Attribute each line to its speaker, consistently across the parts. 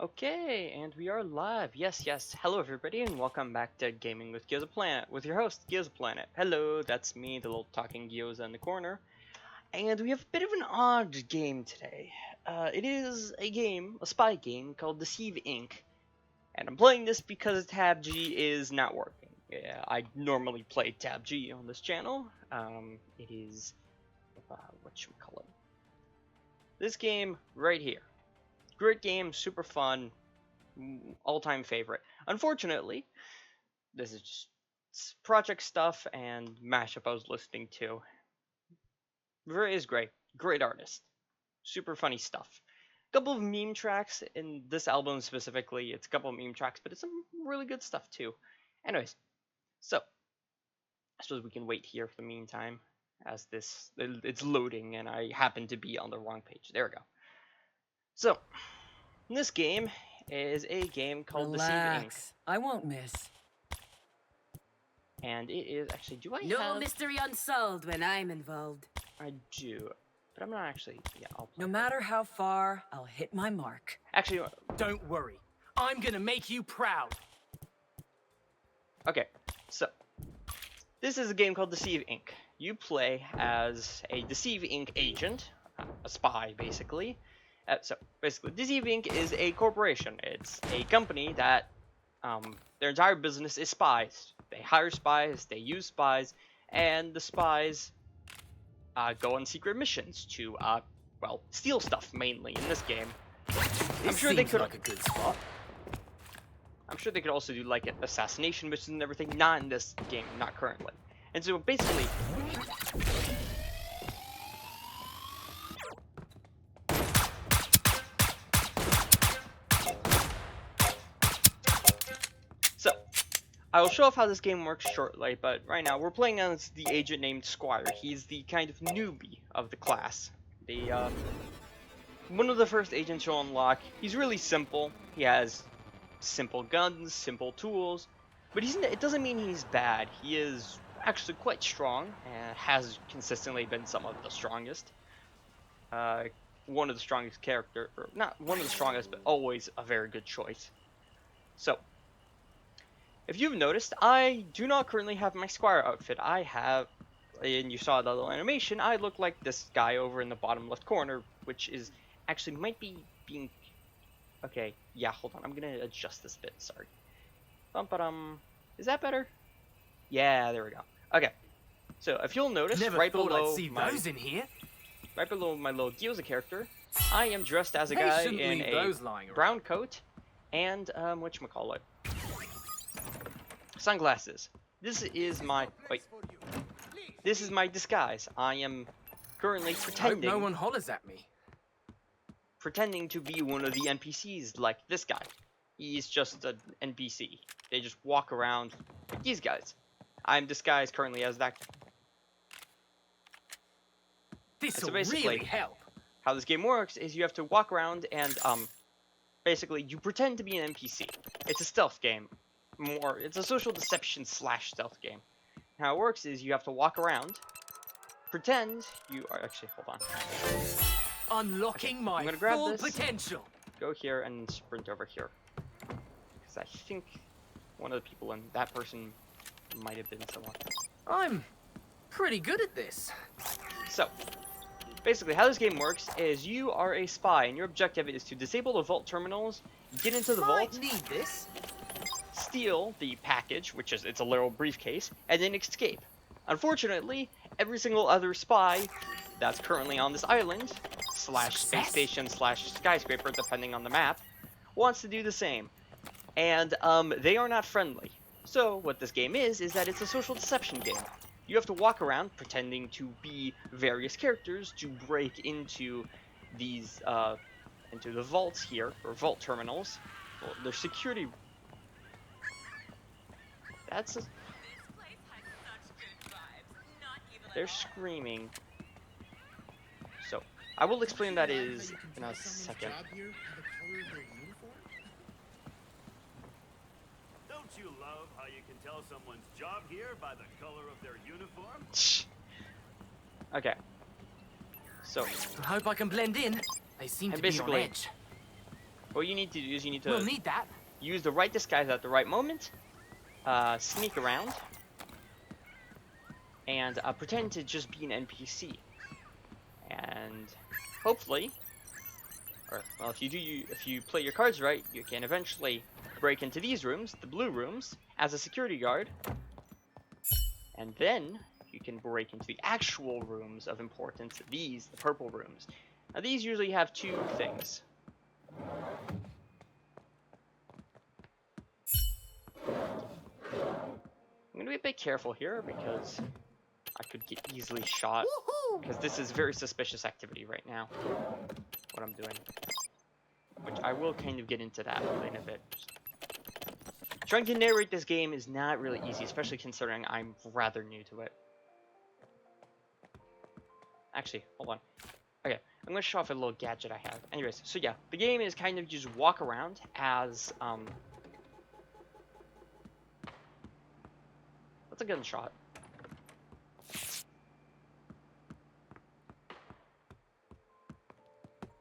Speaker 1: Okay, and we are live. Yes. Hello, everybody, and welcome back to Gaming with Gyozaplanet with your host, Gyozaplanet. Hello, that's me, the little talking gyoza in the corner. And we have a bit of an odd game today. It is a spy game called Decieve Inc. And I'm playing this because Tab G is not working. Yeah, I normally play Tab G on this channel. It is, what should we call it? This game right here. Great game, super fun, all-time favorite. Unfortunately, this is just project stuff and mashup I was listening to. Very is great artist, super funny stuff. A couple of meme tracks in this album specifically. It's a couple of meme tracks, but it's some really good stuff too. Anyways, so I suppose we can wait here for the meantime as it's loading and I happen to be on the wrong page. There we go. So this game is a game called Decieve Inc.
Speaker 2: Relax. I won't miss.
Speaker 1: And it is actually, do I
Speaker 2: No
Speaker 1: have...
Speaker 2: mystery unsolved when I'm involved.
Speaker 1: I do, but I'm not actually, I'll play
Speaker 2: No matter how far, I'll hit my mark.
Speaker 1: Actually,
Speaker 3: don't worry. I'm gonna make you proud.
Speaker 1: Okay, so, this is a game called Decieve Inc. You play as a Decieve Inc. agent, a spy, basically. So, basically, Decieve Inc. is a corporation. It's a company that, their entire business is spies. They hire spies, they use spies, and the spies go on secret missions to, well, steal stuff, mainly, in this game.
Speaker 3: I'm sure they could like a good spot.
Speaker 1: I'm sure they could also do, like, assassination missions and everything. Not in this game, not currently. And so, basically... So, I will show off how this game works shortly, but right now we're playing as the agent named Squire. He's the kind of newbie of the class. One of the first agents you'll unlock. He's really simple. He has simple guns, simple tools, but it doesn't mean he's bad. He is actually quite strong and has consistently been some of the strongest. One of the strongest character, or not one of the strongest, but always a very good choice. So, if you've noticed, I do not currently have my Squire outfit. I have, and you saw the little animation, I look like this guy over in the bottom left corner, which is, actually might be being, okay, yeah, hold on, I'm gonna adjust this bit, sorry. Is that better? Yeah, there we go. Okay, so if you'll notice, right below my little Gyoza character, I am dressed as a guy in a brown coat and, whatchamacallit, sunglasses. This is my disguise. I am currently pretending.
Speaker 3: I hope no one hollers at me.
Speaker 1: Pretending to be one of the NPCs, like this guy. He's just an NPC. They just walk around like these guys. I'm disguised currently as that guy.
Speaker 3: This'll really help.
Speaker 1: How this game works is you have to walk around and basically you pretend to be an NPC. It's a stealth game. It's a social deception / stealth game. How it works is you have to walk around, pretend you are, actually, hold on.
Speaker 3: Unlocking my full potential.
Speaker 1: Go here and sprint over here. Because I think one of the people in that person might have been someone.
Speaker 3: I'm pretty good at this.
Speaker 1: So, basically how this game works is you are a spy and your objective is to disable the vault terminals, get into the vault.
Speaker 3: Need this.
Speaker 1: Steal the package, which is it's a little briefcase, and then escape. Unfortunately, every single other spy that's currently on this island / space station / skyscraper, depending on the map, wants to do the same. And they are not friendly. So what this game is that it's a social deception game. You have to walk around pretending to be various characters to break into these into the vaults here, or vault terminals. Well, they're security. They're screaming. So, I will explain that is in a second.
Speaker 4: Don't you love how you can tell someone's job here by the color of their uniform?
Speaker 1: Okay. So,
Speaker 3: I hope I can blend in. They seem to be on edge.
Speaker 1: What you need to do is you need to
Speaker 3: We'll need that.
Speaker 1: use the right disguise at the right moment, sneak around, and pretend to just be an NPC. And hopefully, or well, if you play your cards right, you can eventually break into these rooms, the blue rooms, as a security guard, and then you can break into the actual rooms of importance. These, the purple rooms. Now these usually have two things. I'm gonna be a bit careful here because I could get easily shot. Because this is very suspicious activity right now. What I'm doing. Which I will kind of get into that in a bit. Trying to narrate this game is not really easy, especially considering I'm rather new to it. Actually, hold on. Okay, I'm gonna show off a little gadget I have. Anyways, so yeah, the game is kind of just walk around as, what's a gunshot?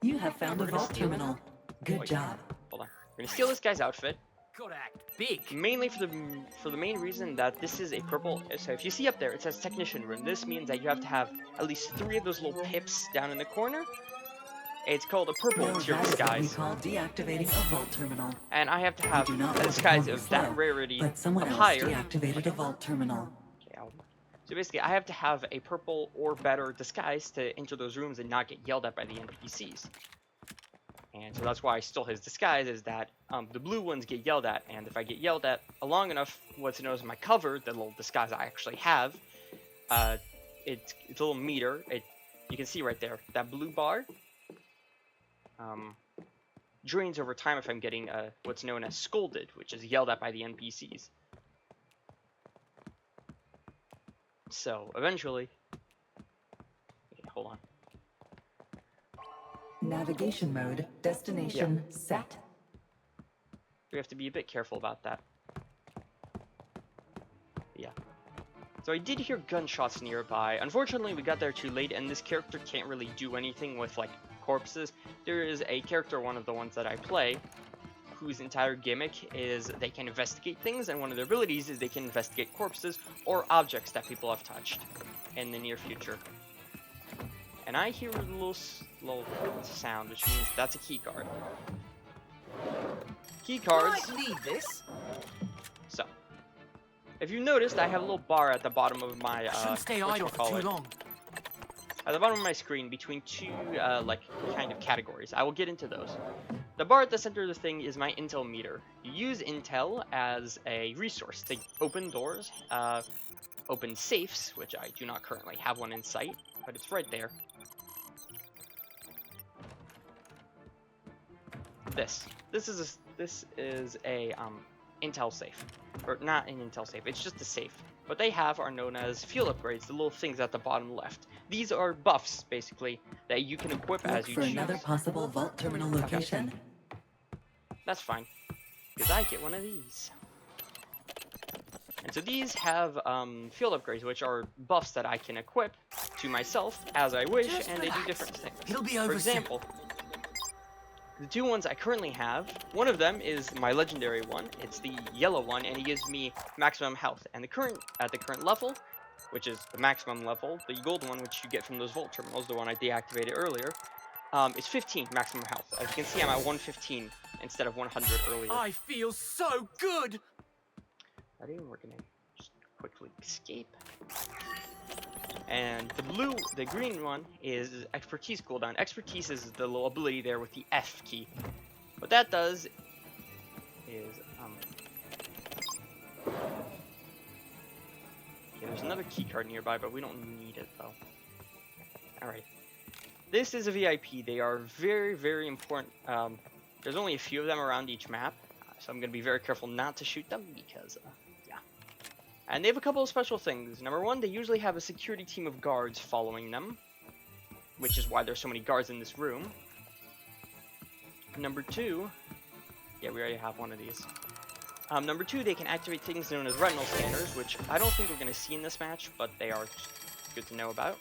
Speaker 2: You have found a vault terminal. Good job.
Speaker 1: Hold on. We're gonna steal this guy's outfit.
Speaker 3: Gotta act big.
Speaker 1: Mainly for the main reason that this is a purple. So if you see up there, it says technician room. This means that you have to have at least 3 of those little pips down in the corner. It's called a purple tier disguise.
Speaker 2: Deactivating a vault terminal.
Speaker 1: And I have to have a disguise of that rarity
Speaker 2: But someone
Speaker 1: of
Speaker 2: else
Speaker 1: higher.
Speaker 2: deactivated a vault terminal.
Speaker 1: Okay, so basically, I have to have a purple or better disguise to enter those rooms and not get yelled at by the NPCs. And so that's why I stole his disguise, is that the blue ones get yelled at, and if I get yelled at long enough, what's known as my cover, the little disguise I actually have, it's a little meter. You can see right there, that blue bar drains over time if I'm getting what's known as scolded, which is yelled at by the NPCs. So eventually, okay, hold on.
Speaker 2: Navigation mode. Destination set.
Speaker 1: We have to be a bit careful about that. Yeah. So I did hear gunshots nearby. Unfortunately, we got there too late, and this character can't really do anything with, like, corpses. There is a character, one of the ones that I play, whose entire gimmick is they can investigate things, and one of their abilities is they can investigate corpses or objects that people have touched in the near future. And I hear a little sound, which means that's a key card. Key cards.
Speaker 3: Might need this.
Speaker 1: So, if you noticed, I have a little bar at the bottom of my
Speaker 3: Shouldn't stay idle for too long.
Speaker 1: At the bottom of my screen, between two like kind of categories. I will get into those. The bar at the center of the thing is my intel meter. You use intel as a resource to open doors, open safes, which I do not currently have one in sight, but it's right there. This is a intel safe, or not an intel safe. It's just a safe. What they have are known as fuel upgrades, the little things at the bottom left. These are buffs, basically, that you can equip as you choose.
Speaker 2: Another possible vault terminal location.
Speaker 1: Okay. That's fine, because I get one of these. And so these have field upgrades, which are buffs that I can equip to myself as I wish,
Speaker 3: Just
Speaker 1: and
Speaker 3: relax.
Speaker 1: they do different things.
Speaker 3: It'll be over
Speaker 1: For example, the 2 ones I currently have, one of them is my legendary one. It's the yellow one, and it gives me maximum health. And at the current level, which is the maximum level, the gold one, which you get from those vault terminals, the one I deactivated earlier, is 15 maximum health. As you can see, I'm at 115 instead of 100 earlier.
Speaker 3: I feel so good.
Speaker 1: Ready? We're gonna just quickly escape. And the green one is expertise cooldown. Expertise is the little ability there with the F key. What that does is, okay, there's another key card nearby, but we don't need it though. Alright. This is a VIP. They are very, very important. There's only a few of them around each map, so I'm gonna be very careful not to shoot them because, and they have a couple of special things. Number 1, they usually have a security team of guards following them, which is why there's so many guards in this room. Number 2, yeah, we already have one of these. Number 2, they can activate things known as retinal scanners, which I don't think we're going to see in this match, but they are good to know about.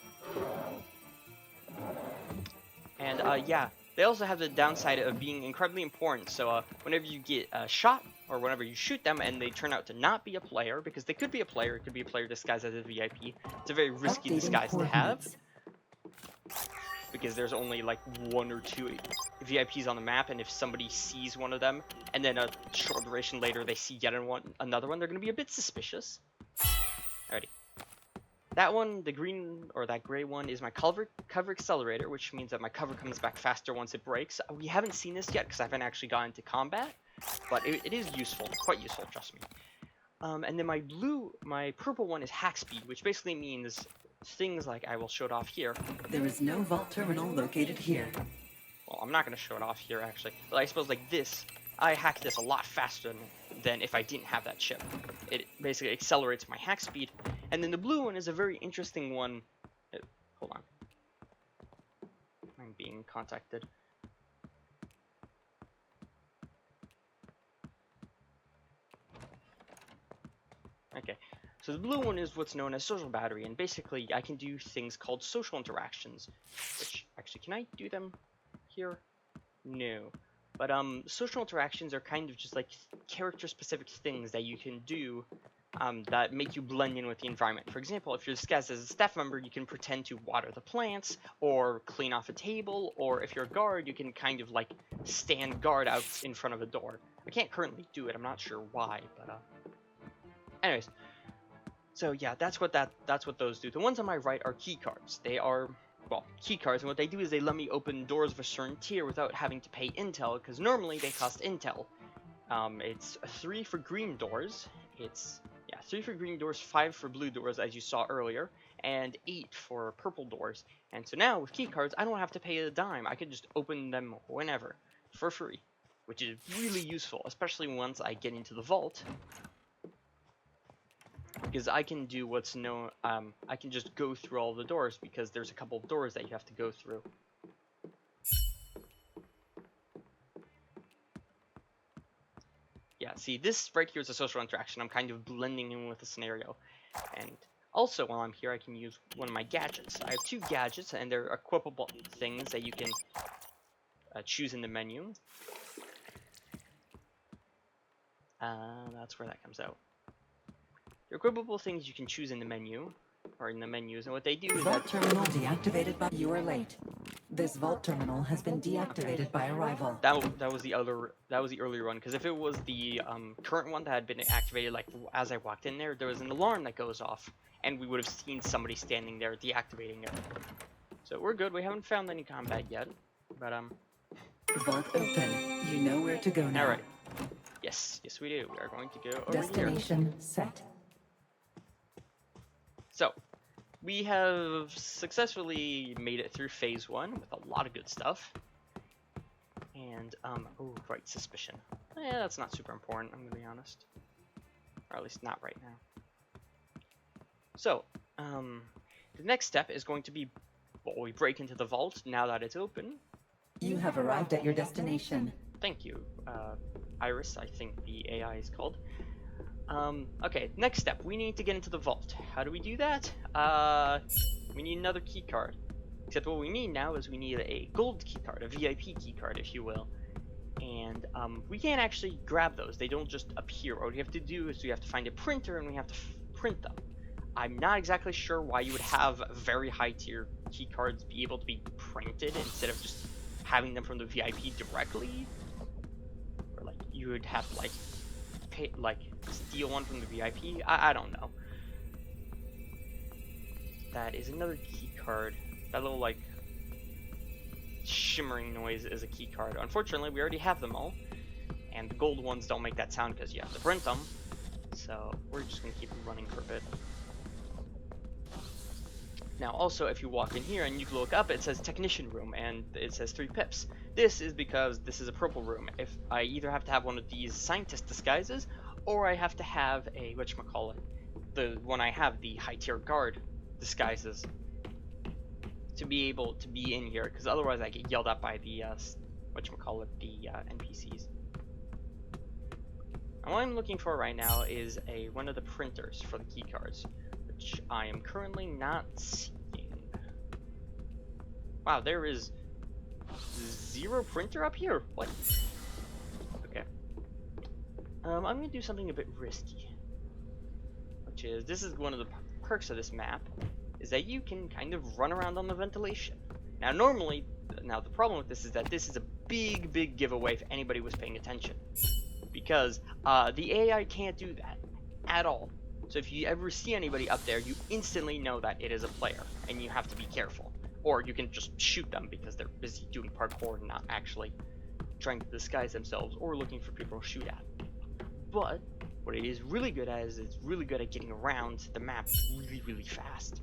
Speaker 1: And yeah, they also have the downside of being incredibly important. So whenever you get shot, or whenever you shoot them and they turn out to not be a player, because they could be a player, it could be a player disguised as a VIP. It's a very risky
Speaker 2: Updating
Speaker 1: disguise to have,
Speaker 2: coordinates.
Speaker 1: because there's only like 1 or 2 VIPs on the map, and if somebody sees one of them, and then a short duration later they see yet another one, they're going to be a bit suspicious. Alrighty. That one, the green, or that gray one, is my cover accelerator, which means that my cover comes back faster once it breaks. We haven't seen this yet because I haven't actually gotten into combat, but it is useful, quite useful, trust me. And then my purple one is hack speed, which basically means things like, I will show it off here.
Speaker 2: There is no vault terminal located here.
Speaker 1: Well, I'm not going to show it off here, actually. But I suppose, like this, I hack this a lot faster than if I didn't have that chip. It basically accelerates my hack speed. And then the blue one is a very interesting one. Hold on. I'm being contacted. Okay. So the blue one is what's known as social battery, and basically I can do things called social interactions, which, actually, can I do them here? No. But social interactions are kind of just like character-specific things that you can do that make you blend in with the environment. For example, if you're disguised as a staff member, you can pretend to water the plants, or clean off a table, or if you're a guard, you can kind of like stand guard out in front of a door. I can't currently do it, I'm not sure why, but anyways. So yeah, that's what those do. The ones on my right are key cards. They are, well, key cards, and what they do is they let me open doors of a certain tier without having to pay intel, because normally they cost intel. It's 3 for green doors. It's 3 for green doors, 5 for blue doors, as you saw earlier, and 8 for purple doors. And so now with key cards, I don't have to pay a dime. I can just open them whenever for free, which is really useful, especially once I get into the vault. Because I can do what's known, I can just go through all the doors, because there's a couple of doors that you have to go through. Yeah, see, this right here is a social interaction. I'm kind of blending in with the scenario. And also, while I'm here, I can use one of my gadgets. I have 2 gadgets, and they're equipable things that you can choose in the menu. That's where that comes out. They're equipable things you can choose in the menu, or in the menus, and what they do is
Speaker 2: Vault
Speaker 1: that...
Speaker 2: terminal deactivated by... You are late. This vault terminal has been deactivated by arrival.
Speaker 1: That was the earlier one, because if it was the current one that had been activated, like as I walked in there was an alarm that goes off, and we would have seen somebody standing there deactivating it. So we're good. We haven't found any combat yet, but
Speaker 2: Vault open. You know where to go now.
Speaker 1: All right. Yes, we do. We are going to go over here.
Speaker 2: Destination set.
Speaker 1: So, we have successfully made it through phase 1 with a lot of good stuff. And, oh, right, suspicion. That's not super important, I'm gonna be honest. Or at least not right now. So, the next step is going to be, well, we break into the vault now that it's open.
Speaker 2: You have arrived at your destination.
Speaker 1: Thank you, Iris, I think the AI is called. Okay, next step, we need to get into the vault. How do we do that? We need another key card. Except what we need now is we need a gold key card, a VIP key card, if you will. And, we can't actually grab those. They don't just appear. What we have to do is we have to find a printer and we have to print them. I'm not exactly sure why you would have very high tier key cards be able to be printed instead of just having them from the VIP directly. Or, like, you would have to, like, steal one from the VIP? I don't know. That is another key card. That little, like, shimmering noise is a key card. Unfortunately, we already have them all. And the gold ones don't make that sound because you have to print them. So, we're just going to keep running for a bit. Now, also, if you walk in here and you look up, it says Technician Room, and it says 3 pips. This is because this is a purple room. If I either have to have one of these scientist disguises, or I have to have a, whatchamacallit, the one I have, the high tier guard disguises, to be able to be in here, because otherwise I get yelled at by the, the NPCs. And what I'm looking for right now is one of the printers for the key cards, which I am currently not seeing. Wow, there is 0 printer up here? What? Okay. I'm gonna do something a bit risky. Which is, this is one of the perks of this map, is that you can kind of run around on the ventilation. Now normally, the problem with this is that this is a big giveaway if anybody was paying attention. Because the AI can't do that at all. So if you ever see anybody up there, you instantly know that it is a player, and you have to be careful. Or you can just shoot them because they're busy doing parkour and not actually trying to disguise themselves or looking for people to shoot at. But what it is really good at is it's really good at getting around the map really fast.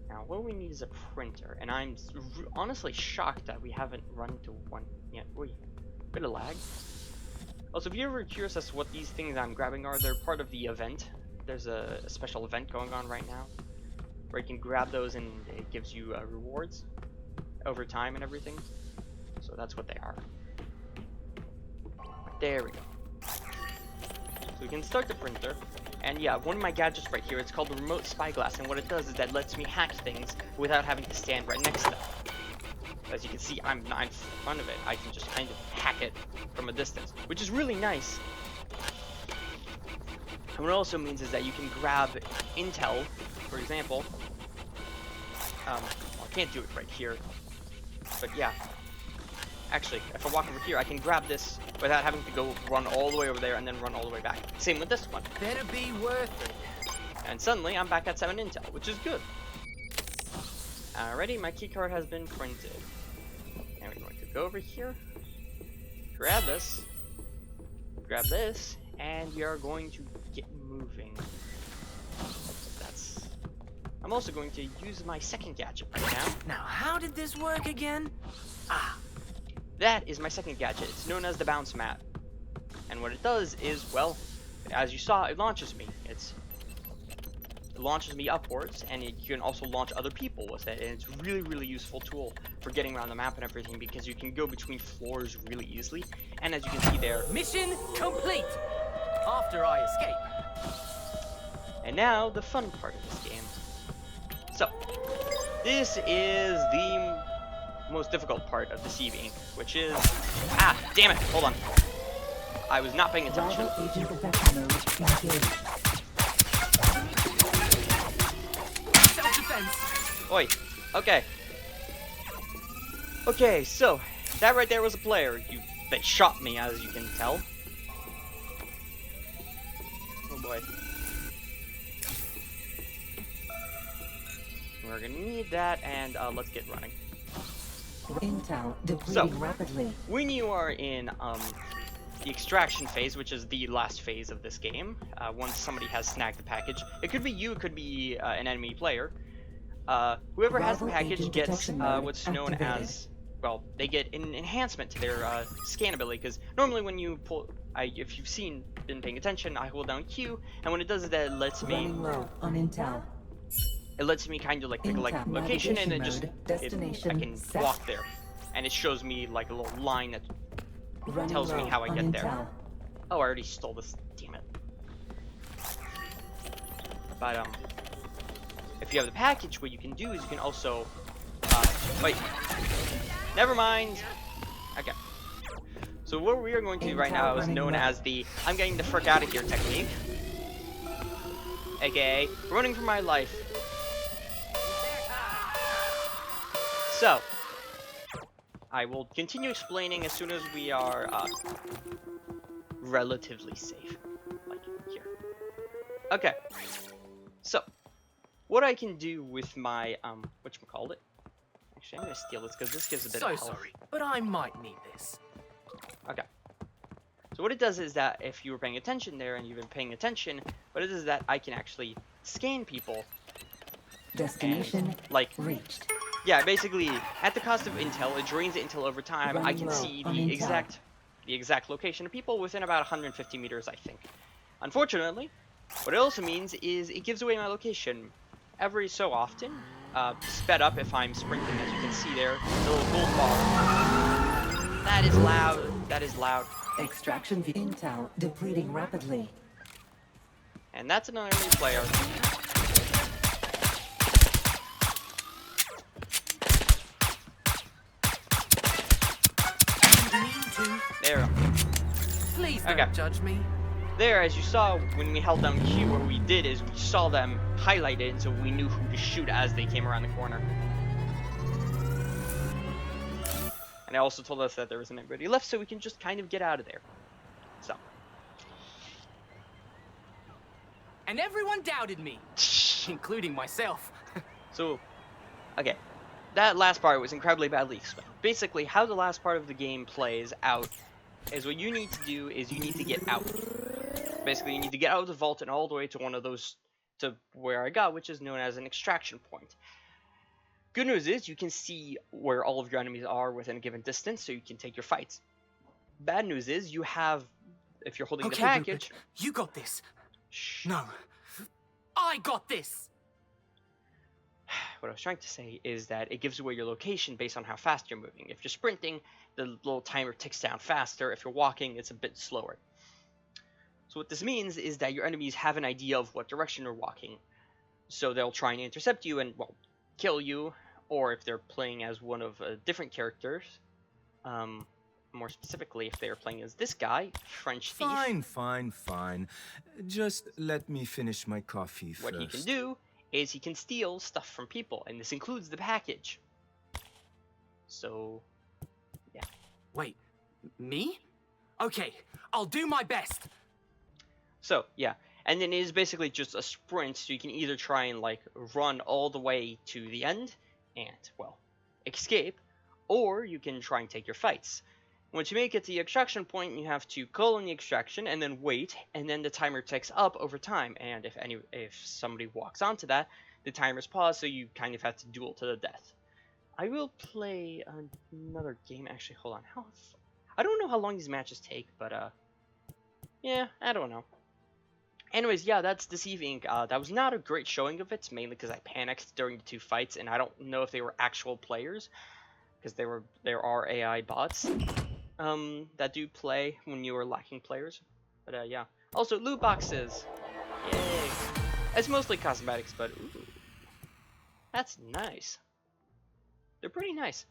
Speaker 1: Now what we need is a printer, and I'm honestly shocked that we haven't run into one yet. Wait, bit of lag. Also, if you're ever curious as to what these things I'm grabbing are, they're part of the event. There's a special event going on right now where you can grab those and it gives you rewards over time and everything. So that's what they are. There we go. So we can start the printer. And yeah, one of my gadgets right here, it's called the remote spyglass, and what it does is that lets me hack things without having to stand right next to them. As you can see, I'm not in front of it. I can just kind of hack it from a distance, which is really nice. And what it also means is that you can grab intel, for example. Well, I can't do it right here, but yeah. Actually, if I walk over here, I can grab this without having to go run all the way over there and then run all the way back. Same with this one.
Speaker 3: Better be worth it.
Speaker 1: And suddenly, I'm back at 7 intel, which is good. Alrighty, my keycard has been printed. And we're going to go over here, grab this, and we are going to get moving. I'm also going to use my second gadget right now.
Speaker 3: Now, how did this work again? Ah,
Speaker 1: that is my second gadget. It's known as the bounce mat. And what it does is, well, as you saw, it launches me. It launches me upwards, and you can also launch other people with it, and it's a really useful tool for getting around the map and everything because you can go between floors really easily. And as you can see there,
Speaker 3: mission complete. After I escape.
Speaker 1: and now the fun part of this game. So this is the most difficult part of Decieve Inc, which is, damn it, hold on, I was not paying attention.
Speaker 2: Rival agent detection mode engaged.
Speaker 3: Self-defense.
Speaker 1: Oi, okay, so that right there was a player. They shot me, as you can tell. Oh boy. We're gonna need that, and let's get running.
Speaker 2: Intel depleting
Speaker 1: So,
Speaker 2: rapidly.
Speaker 1: when you are in the extraction phase, which is the last phase of this game, once somebody has snagged the package, it could be you, it could be an enemy player. Whoever has the
Speaker 2: Rival
Speaker 1: package
Speaker 2: agent
Speaker 1: gets
Speaker 2: detection mode
Speaker 1: what's known
Speaker 2: activated.
Speaker 1: as, well, they get an enhancement to their scan ability, because normally when you pull, if you've been paying attention, I hold down Q, and when it does that, it lets me,
Speaker 2: Running low on intel.
Speaker 1: it lets me kind of like pick a like
Speaker 2: Intel
Speaker 1: location, and then
Speaker 2: navigation
Speaker 1: just
Speaker 2: mode. Destination
Speaker 1: I can
Speaker 2: set.
Speaker 1: walk there, and it shows me like a little line that
Speaker 2: Running
Speaker 1: tells me
Speaker 2: low
Speaker 1: how I
Speaker 2: on
Speaker 1: get there.
Speaker 2: intel.
Speaker 1: Oh, I already stole this. Damn it. But if you have the package, what you can do is you can also wait. Never mind. Okay. So what we are going to do right now is known as the "I'm getting the frick out of here" technique. AKA running for my life. So I will continue explaining as soon as we are relatively safe, like here. Okay, so what I can do with my whatchamacallit, actually I'm gonna steal this because this gives a bit
Speaker 3: So
Speaker 1: of health.
Speaker 3: sorry, but I might need this.
Speaker 1: Okay, so what it does is that if you were paying attention there and you've been paying attention, what it is that I can actually scan people
Speaker 2: Destination
Speaker 1: and, like,
Speaker 2: reached.
Speaker 1: yeah, basically at the cost of intel, it drains the intel over time. I
Speaker 2: Running
Speaker 1: can
Speaker 2: low
Speaker 1: see
Speaker 2: on
Speaker 1: the
Speaker 2: intel.
Speaker 1: exact location of people within about 150 meters, I think. Unfortunately, what it also means is it gives away my location every so often, sped up if I'm sprinting, as you can see there, the little gold bar. That is loud. That is loud.
Speaker 2: Extraction intel depleting rapidly.
Speaker 1: And that's another new player. there.
Speaker 3: Please don't
Speaker 1: Okay.
Speaker 3: judge me.
Speaker 1: There, as you saw, when we held down Q, what we did is we saw them highlighted, so we knew who to shoot as they came around the corner. And it also told us that there wasn't anybody left, so we can just kind of get out of there. So.
Speaker 3: And everyone doubted me, including myself.
Speaker 1: So, okay. That last part was incredibly badly explained. Basically, how the last part of the game plays out is what you need to do is you need to get out. Basically, you need to get out of the vault and all the way to one of those, to where I got, which is known as an extraction point. Good news is you can see where all of your enemies are within a given distance, so you can take your fights. Bad news is you have, if you're holding the package...
Speaker 3: Rupert, you got this.
Speaker 1: Shh.
Speaker 3: No. I got this.
Speaker 1: What I was trying to say is that it gives away your location based on how fast you're moving. If you're sprinting, the little timer ticks down faster. If you're walking, it's a bit slower. So what this means is that your enemies have an idea of what direction you're walking. So they'll try and intercept you and, well, kill you. Or if they're playing as one of different characters, more specifically if they're playing as this guy, French Thief.
Speaker 5: Fine. Just let me finish my coffee first.
Speaker 1: What he can do is he can steal stuff from people, and this includes the package. So, yeah.
Speaker 3: Wait, me? Okay, I'll do my best.
Speaker 1: So, yeah. And then it is basically just a sprint, so you can either try and, like, run all the way to the end and, well, escape, or you can try and take your fights. Once you make it to the extraction point, you have to call in the extraction and then wait, and then the timer ticks up over time. And if somebody walks onto that, the timer's paused, so you kind of have to duel to the death. I will play another game. Actually, hold on. I don't know how long these matches take, but yeah, I don't know. Anyways, yeah, that's Decieve Inc. That was not a great showing of it, mainly because I panicked during the two fights, and I don't know if they were actual players, because there are AI bots that do play when you are lacking players. But yeah. Also, loot boxes. Yay. It's mostly cosmetics, but ooh, that's nice. They're pretty nice.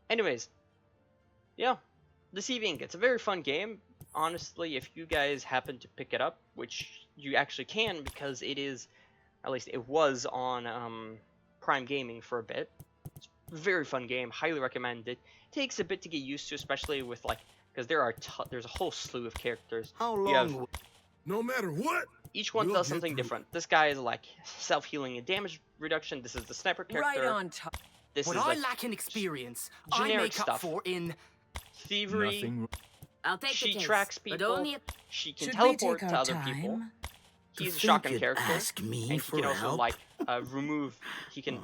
Speaker 1: Anyways, yeah, Decieve Inc. It's a very fun game. Honestly, if you guys happen to pick it up, which you actually can because it is, at least it was on Prime Gaming for a bit. It's a very fun game. Highly recommend it. Takes a bit to get used to, especially with like, because there's a whole slew of characters.
Speaker 5: How
Speaker 1: You
Speaker 5: long?
Speaker 1: have,
Speaker 5: No matter what.
Speaker 1: each one
Speaker 5: We'll
Speaker 1: does
Speaker 5: get
Speaker 1: something
Speaker 5: through
Speaker 1: different. This guy is like self-healing and damage reduction. This is the sniper character.
Speaker 2: Right on top.
Speaker 1: This
Speaker 3: What
Speaker 1: is
Speaker 3: I
Speaker 1: like
Speaker 3: lack in experience, I
Speaker 1: generic
Speaker 3: make
Speaker 1: stuff.
Speaker 3: up for in...
Speaker 1: thievery.
Speaker 5: Nothing.
Speaker 6: I'll take
Speaker 1: She
Speaker 6: the case,
Speaker 1: tracks
Speaker 6: but
Speaker 1: people.
Speaker 6: only if
Speaker 1: She can
Speaker 2: Should we
Speaker 1: teleport
Speaker 2: take
Speaker 1: to
Speaker 2: our
Speaker 1: other people.
Speaker 2: time?
Speaker 1: He's a
Speaker 7: think
Speaker 1: shotgun
Speaker 7: you'd
Speaker 1: character,
Speaker 7: ask me
Speaker 1: and he
Speaker 7: for
Speaker 1: can also
Speaker 7: help?
Speaker 1: like remove. He can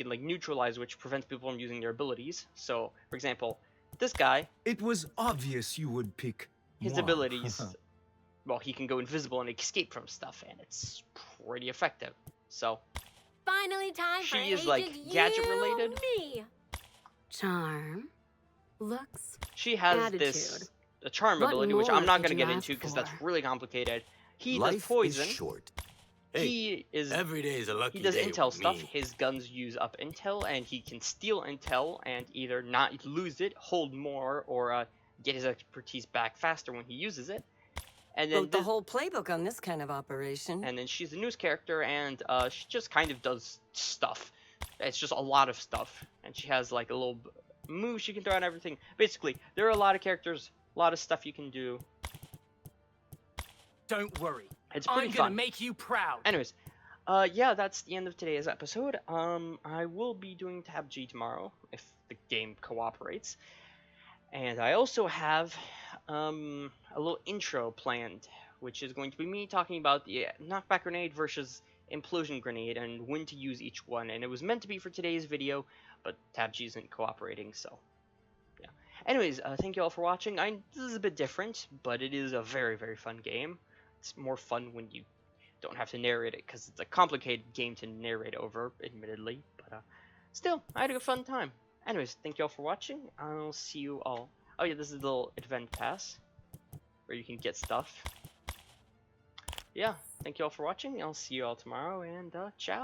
Speaker 1: like neutralize, which prevents people from using their abilities. So, for example, this guy,
Speaker 5: It was obvious you would pick
Speaker 1: his
Speaker 5: moi.
Speaker 1: abilities, well, he can go invisible and escape from stuff, and it's pretty effective. So,
Speaker 6: finally time for
Speaker 1: she is like
Speaker 6: Agent
Speaker 1: gadget
Speaker 6: You
Speaker 1: related.
Speaker 6: Me. Charm, looks,
Speaker 1: She has this
Speaker 6: Attitude.
Speaker 1: a charm
Speaker 6: What
Speaker 1: ability, which
Speaker 6: more
Speaker 1: I'm not
Speaker 6: could
Speaker 1: going to
Speaker 6: you
Speaker 1: get
Speaker 6: ask
Speaker 1: into because that's
Speaker 6: for?
Speaker 1: really complicated. He
Speaker 7: Life
Speaker 1: does poison.
Speaker 7: is short.
Speaker 1: He is
Speaker 7: Every day is a lucky
Speaker 1: He does
Speaker 7: day
Speaker 1: intel
Speaker 7: with
Speaker 1: stuff.
Speaker 7: me.
Speaker 1: His guns use up intel, and he can steal intel and either not lose it, hold more, or get his expertise back faster when he uses it. And then
Speaker 8: Wrote the whole playbook on this kind of operation.
Speaker 1: and then she's a news character, and she just kind of does stuff. It's just a lot of stuff, and she has like a little move she can throw and everything. Basically, there are a lot of characters, a lot of stuff you can do.
Speaker 3: Don't worry.
Speaker 1: It's pretty
Speaker 3: I'm
Speaker 1: fun.
Speaker 3: gonna make you proud.
Speaker 1: Anyways, yeah, that's the end of today's episode. I will be doing Tab G tomorrow if the game cooperates, and I also have a little intro planned, which is going to be me talking about the knockback grenade versus implosion grenade and when to use each one. And it was meant to be for today's video, but Tab G isn't cooperating, so yeah. Anyways, thank you all for watching. This is a bit different, but it is a very, very fun game. It's more fun when you don't have to narrate it, because it's a complicated game to narrate over, admittedly. But still, I had a fun time. Anyways, thank you all for watching. I'll see you all. Oh yeah, this is the little event pass, where you can get stuff. Yeah, thank you all for watching. I'll see you all tomorrow, and ciao.